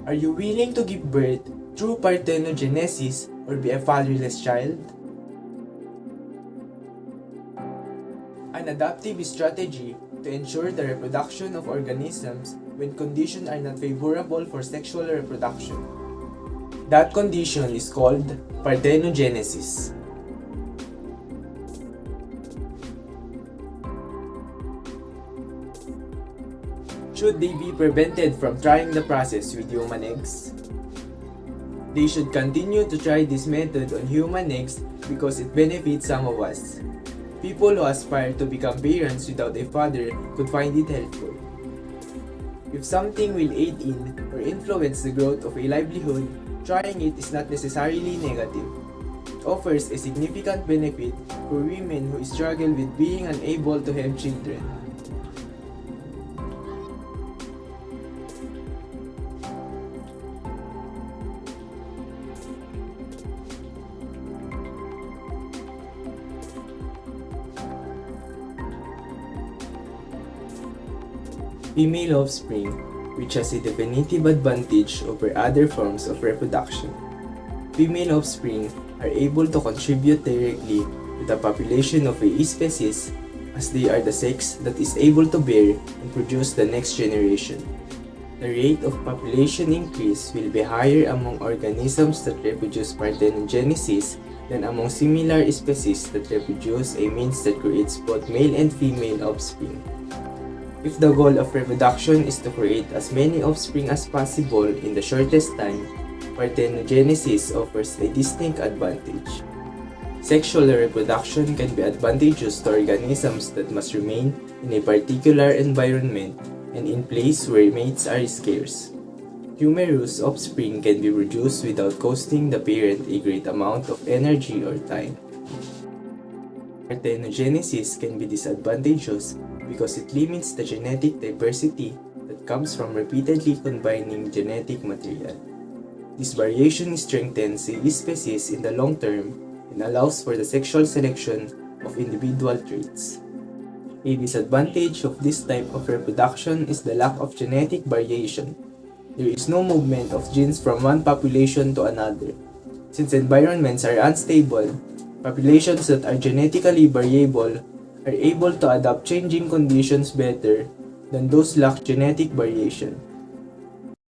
Are you willing to give birth through parthenogenesis or be a fatherless child? An adaptive strategy to ensure the reproduction of organisms when conditions are not favorable for sexual reproduction. That condition is called parthenogenesis. Should they be prevented from trying the process with human eggs? They should continue to try this method on human eggs because it benefits some of us. People who aspire to become parents without a father could find it helpful. If something will aid in or influence the growth of a livelihood, trying it is not necessarily negative. It offers a significant benefit for women who struggle with being unable to have children. Female offspring, which has a definitive advantage over other forms of reproduction. Female offspring are able to contribute directly to the population of a species as they are the sex that is able to bear and produce the next generation. The rate of population increase will be higher among organisms that reproduce parthenogenesis than among similar species that reproduce a means that creates both male and female offspring. If the goal of reproduction is to create as many offspring as possible in the shortest time, parthenogenesis offers a distinct advantage. Sexual reproduction can be advantageous to organisms that must remain in a particular environment and in place where mates are scarce. Numerous offspring can be produced without costing the parent a great amount of energy or time. Parthenogenesis can be disadvantageous because it limits the genetic diversity that comes from repeatedly combining genetic material. This variation strengthens a species in the long term and allows for the sexual selection of individual traits. A disadvantage of this type of reproduction is the lack of genetic variation. There is no movement of genes from one population to another. Since environments are unstable, populations that are genetically variable are able to adapt changing conditions better than those lack genetic variation.